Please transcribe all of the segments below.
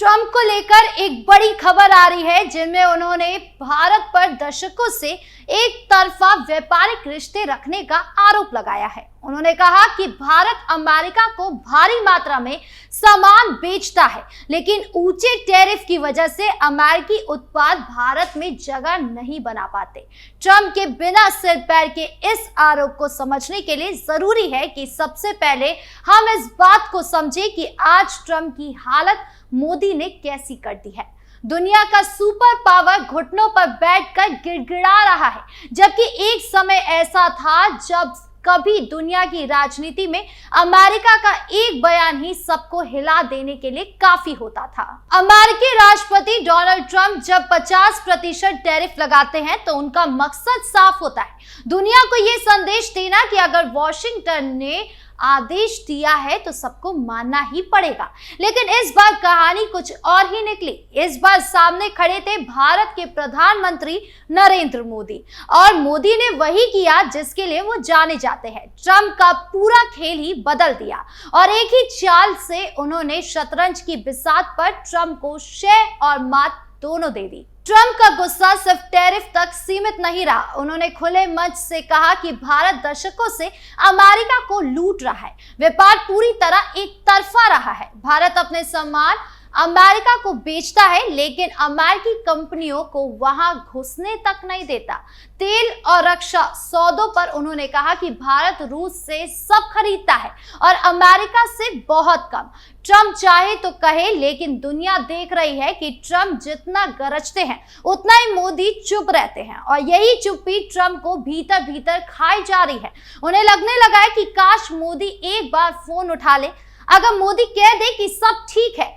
Trump को लेकर एक बड़ी खबर आ रही है, जिनमें उन्होंने भारत पर दशकों से एक तरफा व्यापारिक रिश्ते रखने का आरोप लगाया है। उन्होंने कहा कि भारत अमेरिका को भारी मात्रा में सामान बेचता है, लेकिन ऊंचे टैरिफ की वजह से अमेरिकी उत्पाद भारत में जगह नहीं बना पाते। ट्रंप के बिना सिर पैर के इस आरोप को समझने के लिए जरूरी है कि सबसे पहले हम इस बात को समझें कि आज ट्रंप की हालत मोदी ने कैसी कर दी है। दुनिया का सुपर पावर घुटनों पर बैठकर गिड़गिड़ा रहा है, जबकि एक समय ऐसा था जब कभी दुनिया की राजनीति में अमेरिका का एक बयान ही सबको हिला देने के लिए काफी होता था। अमेरिकी राष्ट्रपति डोनाल्ड ट्रंप जब 50% टैरिफ लगाते हैं तो उनका मकसद साफ होता है, दुनिया को यह संदेश देना कि अगर वॉशिंगटन ने आदेश दिया है तो सबको मानना ही पड़ेगा। लेकिन इस बार कहानी कुछ और ही निकली। इस बार सामने खड़े थे भारत के प्रधानमंत्री नरेंद्र मोदी, और मोदी ने वही किया जिसके लिए वो जाने जाते हैं। ट्रंप का पूरा खेल ही बदल दिया और एक ही चाल से उन्होंने शतरंज की बिसात पर ट्रंप को शह और मात दोनों दे दी। ट्रंप का गुस्सा सिर्फ टैरिफ तक सीमित नहीं रहा। उन्होंने खुले मंच से कहा कि भारत दशकों से अमेरिका को लूट रहा है, व्यापार पूरी तरह एक तरफा रहा है। भारत अपने सामान अमेरिका को बेचता है, लेकिन अमेरिकी कंपनियों को वहां घुसने तक नहीं देता। तेल और रक्षा सौदों पर उन्होंने कहा कि भारत रूस से सब खरीदता है और अमेरिका से बहुत कम। ट्रंप चाहे तो कहे, लेकिन दुनिया देख रही है कि ट्रंप जितना गरजते हैं उतना ही मोदी चुप रहते हैं, और यही चुप्पी ट्रंप को भीतर भीतर खाई जा रही है। उन्हें लगने लगा है कि काश मोदी एक बार फोन उठा ले। अगर मोदी कह दे कि सब ठीक है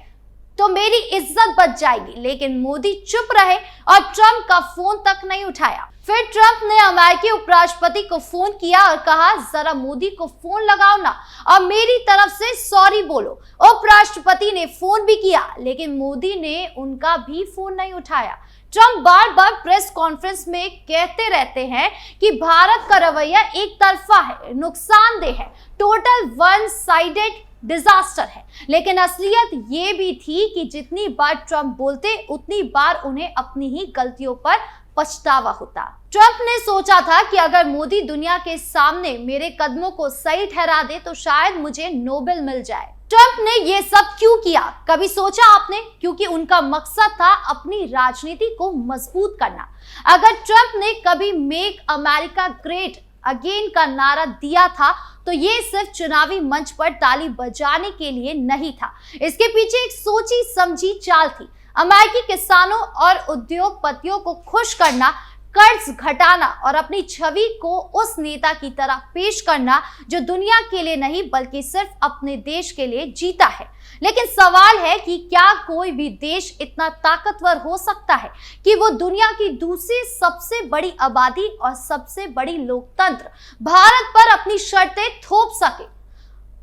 तो मेरी इज्जत बच जाएगी, लेकिन मोदी चुप रहे और ट्रंप का फोन तक नहीं उठाया। फिर ट्रंप ने अमेरिकी उपराष्ट्रपति को फोन किया और कहा, जरा मोदी को फोन लगाओ ना और मेरी तरफ से सॉरी बोलो। उपराष्ट्रपति ने फोन भी किया, लेकिन मोदी ने उनका भी फोन नहीं उठाया। ट्रंप बार बार प्रेस कॉन्फ्रेंस में कहते रहते हैं कि भारत का रवैया एक तरफा है, नुकसानदेह है, टोटल वन साइडेड डिजास्टर है। लेकिन असलियत ये भी थी कि जितनी बार ट्रंप बोलते उतनी बार उन्हें अपनी ही गलतियों पर पछतावा होता। ट्रंप ने सोचा था कि अगर मोदी दुनिया के सामने मेरे कदमों को सही ठहरा दे तो शायद मुझे नोबेल मिल जाए। ट्रंप ने ये सब क्यों किया, कभी सोचा आपने? क्योंकि उनका मकसद था अपनी राजनीति को मजबूत करना। अगर ट्रंप ने कभी मेक अमेरिका ग्रेट अगेन का नारा दिया था तो ये सिर्फ चुनावी मंच पर ताली बजाने के लिए नहीं था। इसके पीछे एक सोची समझी चाल थी। अमेरिकी किसानों और उद्योगपतियों को खुश करना, कर्ज घटाना और अपनी छवि को उस नेता की तरह पेश करना जो दुनिया के लिए नहीं बल्कि सिर्फ अपने देश के लिए जीता है। लेकिन सवाल है कि क्या कोई भी देश इतना ताकतवर हो सकता है कि वो दुनिया की दूसरी सबसे बड़ी आबादी और सबसे बड़ी लोकतंत्र भारत पर अपनी शर्तें थोप सके?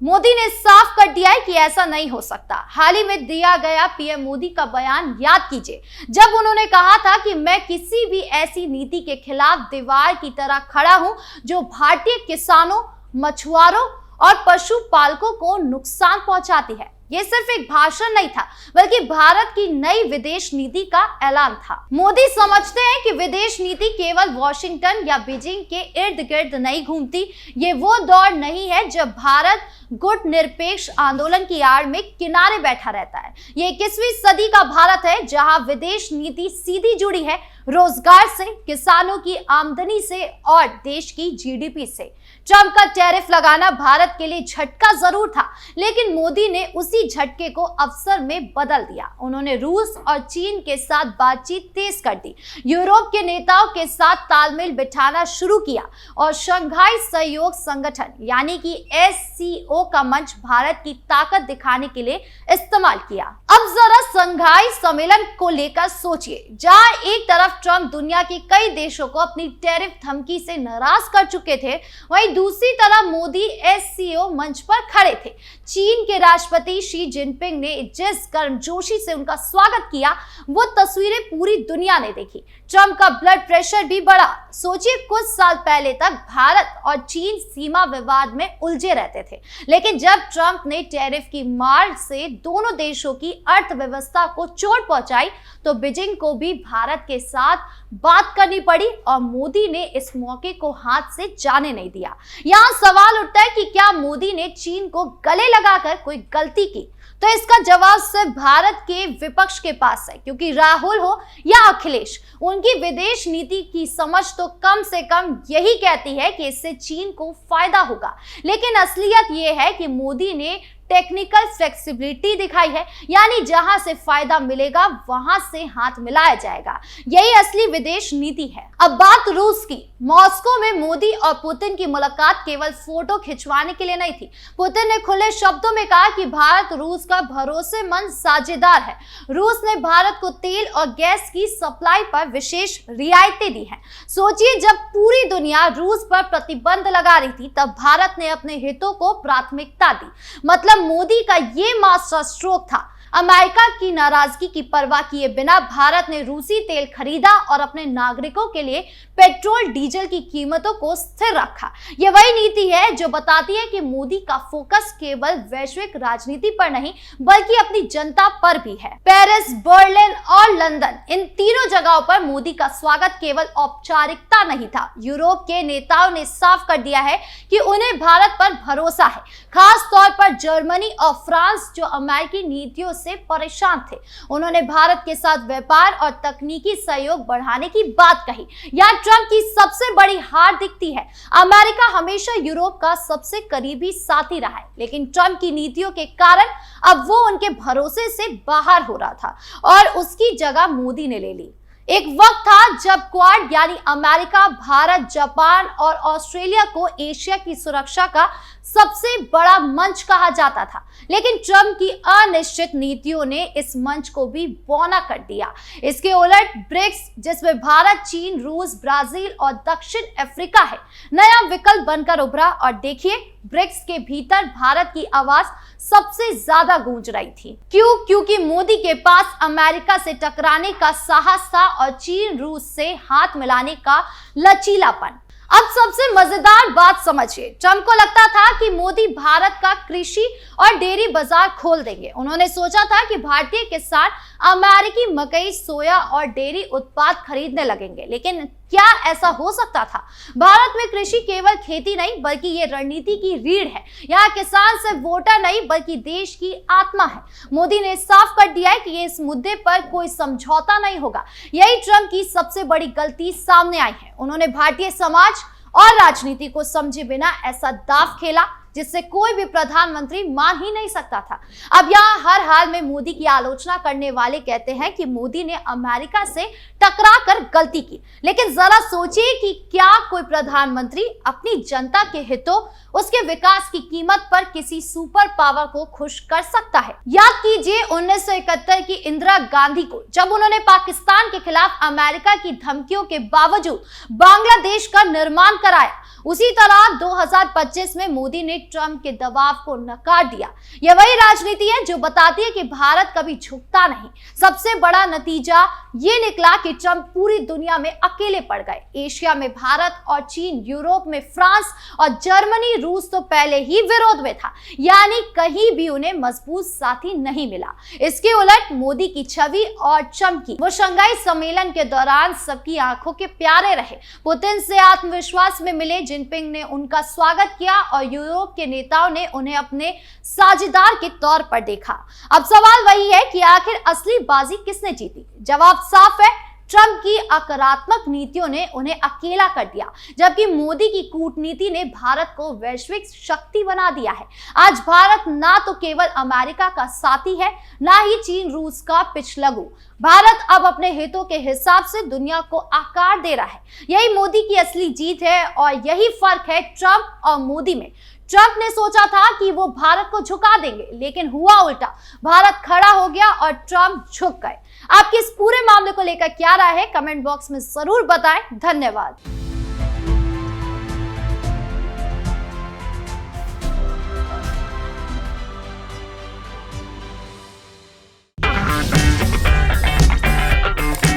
मोदी ने साफ कर दिया है कि ऐसा नहीं हो सकता। हाल ही में दिया गया पीएम मोदी का बयान याद कीजिए, जब उन्होंने कहा था कि मैं किसी भी ऐसी नीति के खिलाफ दीवार की तरह खड़ा हूं जो भारतीय किसानों, मछुआरों और पशुपालकों को नुकसान पहुंचाती है। ये सिर्फ एक भाषण नहीं था, बल्कि भारत की नई विदेश नीति का ऐलान था। मोदी समझते हैं कि विदेश नीति केवल वॉशिंगटन या बीजिंग के इर्द गिर्द नहीं घूमती। ये वो दौर नहीं है जब भारत गुट निरपेक्ष आंदोलन की आड़ में किनारे बैठा रहता है। ये 21वीं सदी का भारत है जहां विदेश नीति सीधी जुड़ी है रोजगार से, किसानों की आमदनी से और देश की जीडीपी से। ट्रंप का टैरिफ लगाना भारत के लिए झटका जरूर था, लेकिन मोदी ने उसी झटके को अवसर में बदल दिया। उन्होंने रूस और चीन के साथ बातचीत तेज कर दी, यूरोप के नेताओं के साथ तालमेल बिठाना शुरू किया और शंघाई सहयोग संगठन यानी कि SCO का मंच भारत की ताकत दिखाने के लिए इस्तेमाल किया। अब जरा शंघाई सम्मेलन को लेकर सोचिए, जहां एक तरफ ट्रंप दुनिया के कई देशों को अपनी टैरिफ धमकी से नाराज कर चुके थे, वहीं दूसरी तरफ मोदी SCO मंच पर खड़े थे। चीन के राष्ट्रपति शी जिनपिंग ने जिस गर्मजोशी से उनका स्वागत किया, वो तस्वीरें पूरी दुनिया ने देखी। ट्रंप का ब्लड प्रेशर भी बढ़ा। सोचिए, कुछ साल पहले तक भारत और चीन सीमा विवाद में उलझे रहते थे, लेकिन जब ट्रंप ने टैरिफ की मार से दोनों देशों की अर्थव्यवस्था को चोट पहुंचाई तो बीजिंग को भी भारत के साथ बात करनी पड़ी और मोदी ने इस मौके को हाथ से जाने नहीं दिया। यहाँ सवाल उठता है कि क्या मोदी ने चीन को गले लगाकर कोई गलती की? तो इसका जवाब सिर्फ भारत के विपक्ष के पास है, क्योंकि राहुल हो या अखिलेश, उनकी विदेश नीति की समझ तो कम से कम यही कहती है कि इससे चीन को फायदा होगा। लेकिन असलियत यह है कि मोदी ने टेक्निकल फ्लेक्सिबिलिटी दिखाई है, यानी जहां से फायदा मिलेगा वहां से हाथ मिलाया जाएगा। यही असली विदेश नीति है। अब बात रूस की। मॉस्को में मोदी और पुतिन की मुलाकात केवल फोटो खिंचवाने के लिए नहीं थी। पुतिन ने खुले शब्दों में कहा कि भारत रूस का भरोसेमंद साझेदार है। रूस ने भारत को तेल और गैस की सप्लाई पर विशेष रियायतें दी हैं। सोचिए, जब पूरी दुनिया रूस पर प्रतिबंध लगा रही थी तब भारत ने अपने हितों को प्राथमिकता दी। मतलब मोदी का ये मास्टर स्ट्रोक था। अमेरिका की नाराजगी की परवाह किए बिना भारत ने रूसी तेल खरीदा और अपने नागरिकों के लिए पेट्रोल डीजल की कीमतों को स्थिर रखा। यह वही नीति है जो बताती है कि मोदी का फोकस केवल वैश्विक राजनीति पर नहीं बल्कि अपनी जनता पर भी है। पेरिस, बर्लिन और लंदन, इन तीनों जगहों पर मोदी का स्वागत केवल औपचारिकता नहीं था। यूरोप के नेताओं ने साफ कर दिया है कि उन्हें भारत पर भरोसा है, खास तौर पर जर्मनी और फ्रांस जो अमेरिकी नीतियों से परेशान थे। उन्होंने भारत के साथ व्यापार और तकनीकी सहयोग बढ़ाने की बात कही। यहाँ ट्रंप की सबसे बड़ी हार दिखती है। अमेरिका हमेशा यूरोप का सबसे करीबी साथी रहा है, लेकिन ट्रंप की नीतियों के कारण अब वो उनके भरोसे से बाहर हो रहा था और उसकी जगह मोदी ने ले ली। एक वक्त था जब क्वाड यानी अमेरिका, भारत, जापान और ऑस्ट्रेलिया को एशिया की सुरक्षा का सबसे बड़ा मंच कहा जाता था, लेकिन ट्रंप की अनिश्चित नीतियों ने इस मंच को भी बौना कर दिया। इसके उलट ब्रिक्स, जिसमें भारत, चीन, रूस, ब्राजील और दक्षिण अफ्रीका है, नया विकल्प बनकर उभरा। और देखिए, ब्रिक्स के भीतर भारत की आवाज सबसे ज्यादा गूंज रही थी। क्यों? क्योंकि मोदी के पास अमेरिका से टकराने का साहस था और चीन, रूस से हाथ मिलाने का लचीलापन। अब सबसे मजेदार बात समझिए, ट्रंप को लगता था कि मोदी भारत का कृषि और डेयरी बाजार खोल देंगे। उन्होंने सोचा था कि भारतीय किसान अमेरिकी मकई, सोया और डेयरी उत्पाद खरीदने लगेंगे, लेकिन क्या ऐसा हो सकता था? भारत में कृषि केवल खेती नहीं बल्कि ये रणनीति की रीढ़ है। यहाँ किसान सिर्फ वोटर नहीं बल्कि देश की आत्मा है। मोदी ने साफ कर दिया है कि इस मुद्दे पर कोई समझौता नहीं होगा। यही ट्रंप की सबसे बड़ी गलती सामने आई है। उन्होंने भारतीय समाज और राजनीति को समझे बिना ऐसा दांव खेला जिससे कोई भी प्रधानमंत्री मान ही नहीं सकता था। अब यहाँ हर हाल में मोदी की आलोचना करने वाले कहते हैं कि मोदी ने अमेरिका से टकराकर गलती की, लेकिन जरा सोचिए कि क्या कोई प्रधानमंत्री अपनी जनता के हितों, उसके विकास की कीमत पर किसी सुपर पावर को खुश कर सकता है? याद कीजिए 1971 की इंदिरा गांधी को, जब उन्होंने पाकिस्तान के खिलाफ अमेरिका की धमकियों के बावजूद बांग्लादेश का निर्माण कराया। उसी तरह 2025 में मोदी ने ट्रंप के दबाव को नकार दिया। यह वही राजनीति है जो बताती है कि भारत कभी झुकता नहीं। सबसे बड़ा नतीजा ये निकला कि ट्रंप पूरी दुनिया में अकेले पड़ गए। एशिया में भारत और चीन, यूरोप में फ्रांस और जर्मनी, रूस तो पहले ही विरोध में था, यानी कहीं भी उन्हें मजबूत साथी नहीं मिला। इसके उलट मोदी की छवि और चमकी। वो शंघाई सम्मेलन के दौरान सबकी आंखों के प्यारे रहे। पुतिन से आत्मविश्वास में मिले, जिनपिंग ने उनका स्वागत किया और यूरोप के नेताओं ने उन्हें अपने साझेदार के तौर पर देखा। अब सवाल वही है कि आखिर असली बाजी किसने जीती? जवाब साफ है, ट्रंप की आक्रामक नीतियों ने उन्हें अकेला कर दिया, जबकि मोदी की कूटनीति ने भारत को वैश्विक शक्ति बना दिया है। आज भारत ना तो केवल अमेरिका का साथी है, ना ही चीन, रूस का पिछलगू। भारत अब अपने हितों के हिसाब से दुनिया को आकार दे रहा है। यही मोदी की असली जीत है और यही फर्क है ट्रंप और मोदी में। ट्रंप ने सोचा था कि वो भारत को झुका देंगे, लेकिन हुआ उल्टा। भारत खड़ा हो गया और ट्रंप झुक गए। आपकी इस पूरे मामले को लेकर क्या राय है, कमेंट बॉक्स में जरूर बताएं। धन्यवाद।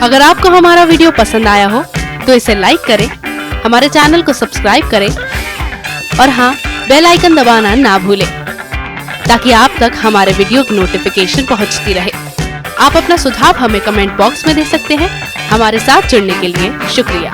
अगर आपको हमारा वीडियो पसंद आया हो तो इसे लाइक करें, हमारे चैनल को सब्सक्राइब करें और हाँ, बेल आइकन दबाना ना भूलें ताकि आप तक हमारे वीडियो की नोटिफिकेशन पहुंचती रहे। आप अपना सुझाव हमें कमेंट बॉक्स में दे सकते हैं। हमारे साथ जुड़ने के लिए शुक्रिया।